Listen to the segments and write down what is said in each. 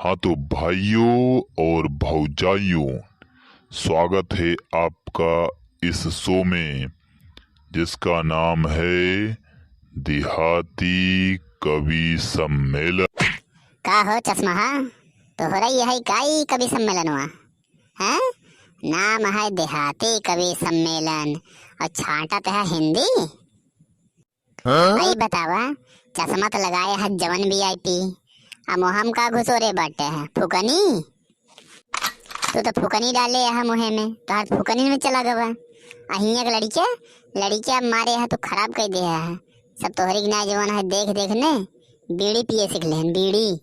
हाँ तो भाइयों और भौजाइयों, स्वागत है आपका इस शो में जिसका नाम है देहाती कवि सम्मेलन। का हो चश्मा तो हो रही है काई कवि सम्मेलन हुआ है। नाम है देहाती कवि सम्मेलन और छाटा तो है हिंदी। भाई बतावा, चश्मा तो लगाए है जवन वीआईपी, अब मोहम का घुसोरे बाटे है फुकनी। तू तो फुकनी डाले है मुहे में, तो हाथ फुकनी में चला गवा। अहिया के लड़किया मारे है तो खराब कर दिया है। सब तोहरी गिना जवान है, देख देख ने बीड़ी पिए सीख ले बीड़ी।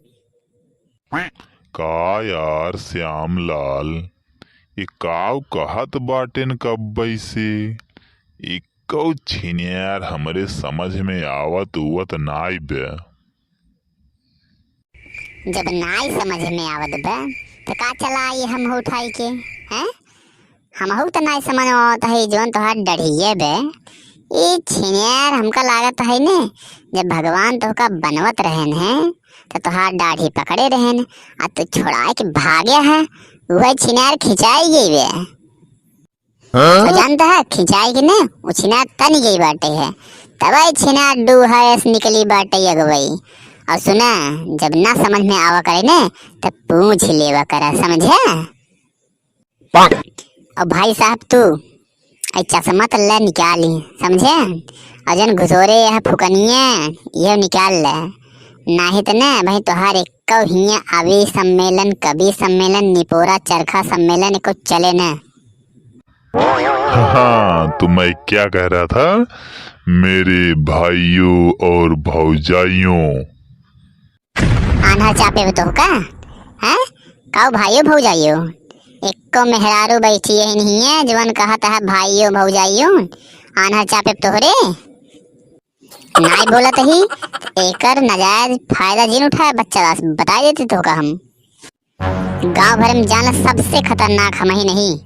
का यार श्याम लाल, ये काव कहत बाटेन कब्बई से इको छिनियार हमरे समझ में आवत उवत नाई बे। जब नाई समझ में आवत बे तो का चला ये हम उठाई के हैं। हम हो तो नाई समझ आवत है जोन तोहार डढ़िए बे। ये छिनियार हमका लागत है ने, जब भगवान तो का बनवत रहन है तो तोहार दाढ़ी पकड़े रहन, आ तू छोड़ा के भाग्या है वह छिनार खिंचाई गई बे। तो जानता है खिंचाई के ने वो छिनार तन गई बाटे है, तब छिनार डू है निकली बाटे अगवई। और सुना, जब ना समझ में आवा करे ने तब पूछ लेवा करा, समझे। और भाई साहब तू आई चश्मा तो ले निकाली, समझे। और जन घुसोरे है फुकनिया ये निकाल ले, नाही तो ना भाई तोहार एक हिया आवी सम्मेलन कवि सम्मेलन निपोरा चरखा सम्मेलन को चले ना। हाँ तो मैं क्या कह रहा था, मेरे भाइयों और भौजाइयों। आना चापे तो का हैं, काऊ भाइयों भौजाइयों, एक को मेहरारू बैठी है नहीं है जवन कहता है भाइयों भौजाइयों। आना चापे तोहरे नाई बोलत ही एकर नजायज फायदा जिन उठाए बच्चा बता देते तो का हम गांव भर में जाना सबसे खतरनाक हम ही नहीं।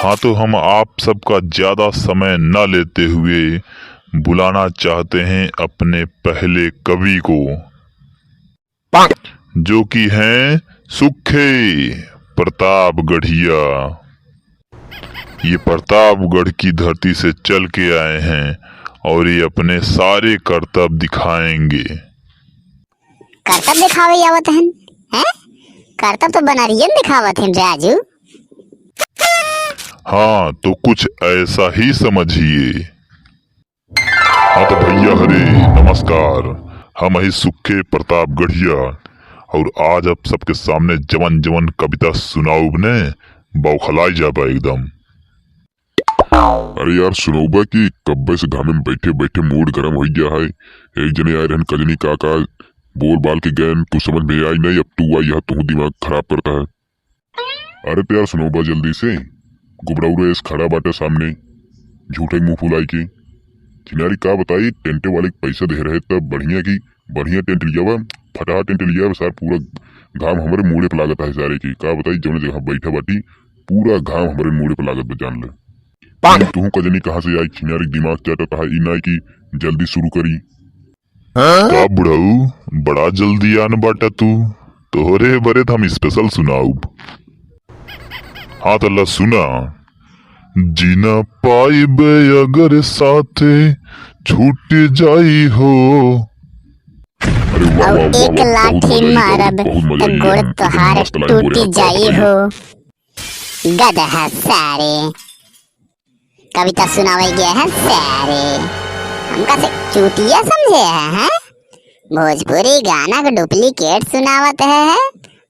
हाँ तो हम आप सबका ज्यादा समय न लेते हुए बुलाना चाहते हैं अपने पहले कवि को, जो कि हैं सुखे प्रतापगढ़िया। ये प्रतापगढ़ की धरती से चल के आए हैं और ये अपने सारे करतब दिखाएंगे। करतब दिखावे आवत हैं हैं? करतब तो बनरियन दिखावत हैं राजू। हाँ तो कुछ ऐसा ही समझिए। हाँ तो भैया हरे नमस्कार, हम ही सुखे प्रतापगढ़िया और आज आप सबके सामने जवन जवन कविता सुनाऊब ने बौखलाई जाबा एकदम। अरे यार सुनोबा कि कब्बे से घामे में बैठे बैठे मूड गर्म हो गया है। एक जने आए रहन कजनी काका बोल बाल के गैन तू समझ में आई नहीं, अब तू आई तू दिमाग खराब करता है। अरे तो यार सुनोबा जल्दी से, गुबराऊ रेस खड़ा बाटे सामने झूठे मुंह फुलाई के चिनारी का बताई टेंटे वाले पैसा दे रहे तब बढ़िया टेंट लिया हुआ, फटा टेंट लिया हुआ, सार पूरा घाम हमारे मुड़े पे लागत है सारे की। का बताई जौन जगह बैठा बाटी पूरा घाम हमारे मुड़े पे लागत जान ले। तू कजनी कहाँ से आई चिनारी दिमाग चाहता था इना की जल्दी शुरू करी। का बुढ़ाऊ बड़ा जल्दी आन बाटा तू, तोहरे बरे हम स्पेशल सुनाऊब। हाँ तो ला सुना। जीना पाइबे अगर साथे छूट जाई हो। अरे वाह वाह वाह, एक लाठी मारब तो गोड़ तोहार टूटी जाई हो। गधा सारे कविता सुनावे गया है सारे, हमका से चूतिया समझे हैं। भोजपुरी गाना का डुप्लीकेट सुनावत है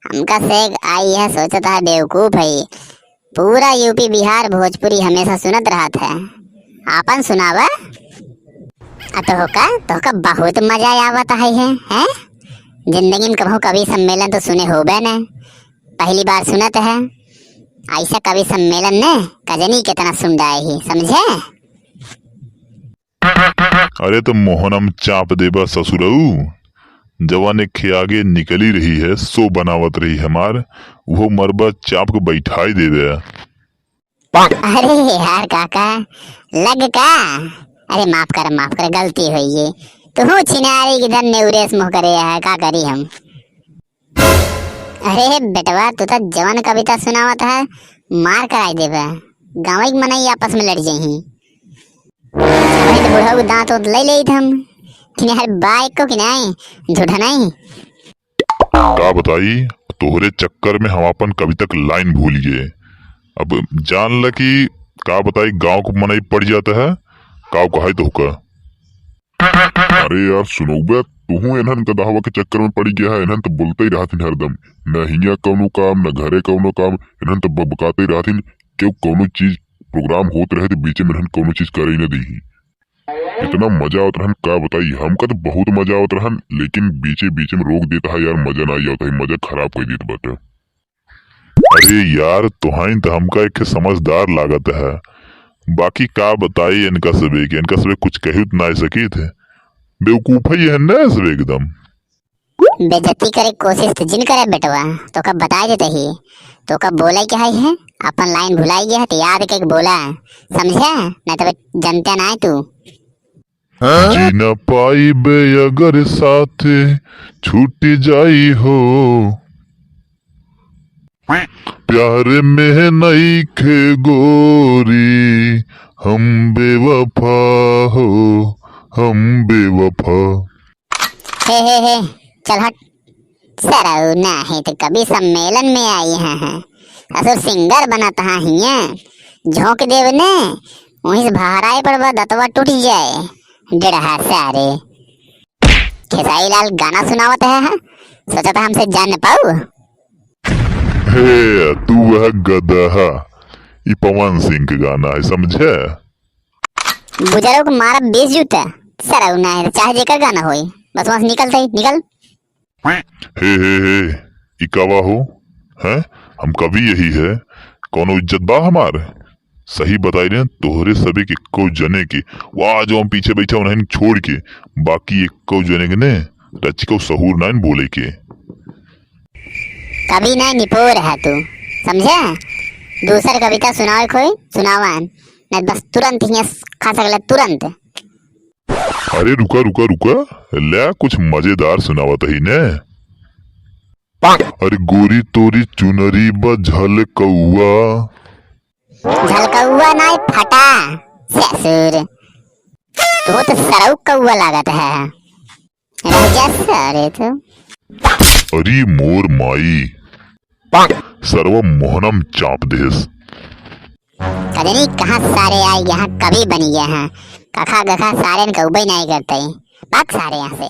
हमका से आई है, सोचता है बेवकूफ है। पूरा यूपी बिहार भोजपुरी हमेशा सुनत रहा था, आपन सुनावा तो का बहुत मजा आवत है हैं? जिंदगी में कभी कवि सम्मेलन तो सुने होबे न, पहली बार सुनत है ऐसा कवि सम्मेलन ने कजनी कितना सुंडाए ही, समझे। अरे तो मोहनम चाप देबा ससुरऊ, जवान एक आगे निकली रही है सो बनावत रही हमार, वो मरबा चाप को बैठाई दे दे। अरे यार काका लग का, अरे माफ कर गलती हुई है। तू छिनारी किधर नेउरेस मुँह करे है, का करी हम। अरे बेटवा तू तो जवान कविता सुनावत है, मार कराई देबे। गाँव के मनई आपस में लड़ जाही। वही तो बुढ़ा को दांत उत ले लेत हम कि यार बाइक को कि नहीं झूठा नहीं। का बताई तोहरे चक्कर में हम अपन कविता की लाइन भूल गए। अब जान ल कि का बताई गांव को मनई पड़ जाता है का कहा तो का। अरे यार सुनो बे, तू इन्हन कदाहवा के चक्कर में पड़ी गया है। इन्हन तो बोलते ही रहथिन हरदम, न हिया कौनो काम न घरे कौनो काम। इन्हन तो बबकाते ही रहथिन कि कौनो चीज प्रोग्राम होते रहे तो बीच में इन्हन कौनो चीज करे ही न दी। इतना मजा आवत रहन का बताई। हमका तो बहुत मजा आवत रहन, लेकिन बीचे बीचे में रोक देता है यार, मजा ना आता है, मजा खराब कर देता बाटे। अरे यार तुहाइन तो हमका एक समझदार लागत है। बाकी का बताई इनका सबे कुछ कही ना सकी थे। बेवकूफ ही है ना सब एकदम। बेइज्जती करे कोशिश तो जिन करे बेटवा, तो कब बताए देते ही तो कब बोला क्या है अपन लाइन भुलाई गया है तो याद के बोला, समझा नहीं तो जनता ना है तू। जी न पाई बे अगर साथे छूट जाई हो, प्यार में नहीं खे गोरी, हम बेवफा हो हम बेवफा। हे चल हट। सरऊ ना है तो कभी सम्मेलन में आई हैं असुर सिंगर बनता है हिया झोंक देव ने वहीं से बाहर आए पड़वा दतवा टूट जाए। डेढ़ा सारे खेसारी लाल गाना सुनावत है, सोचा था हमसे जान न पाऊ। हे तू वह गदहा, ये पवन सिंह का गाना है समझे। बुजरो को मारा 20 जूता। सरऊ ना है चाहे जेकर गाना होई बस वहां से निकलते ही निकल। हे इकावा हो हैं, हम कभी यही है कोनो इज्जत बा हमार। सही बताई रहे तोहरे सभी के को जने की वाह जो हम पीछे बैठे उन्हें छोड़ के बाकी एक को जने के ने रची को सहूर नाइन बोले के। कभी ना निपोर है तू समझा। दूसर कविता सुनाओ कोई सुनावन नहीं बस तुरंत ही खा सकला तुरंत। अरे रुका रुका रुका ले कुछ मजेदार सुनावत ही ने। अरे गोरी तोरी चुनरी बझल कौआ। झलकौआ नहीं फटा ससुर, तो सरऊ कौआ लागत है। रह जा सारे तो। अरे मोर माई सर्व मोहनम चाप देस। कजनी कहाँ सारे आए यहाँ कभी बन गया है। कखा गखा सारे कौबे नहीं करते, भाग सारे यहाँ से।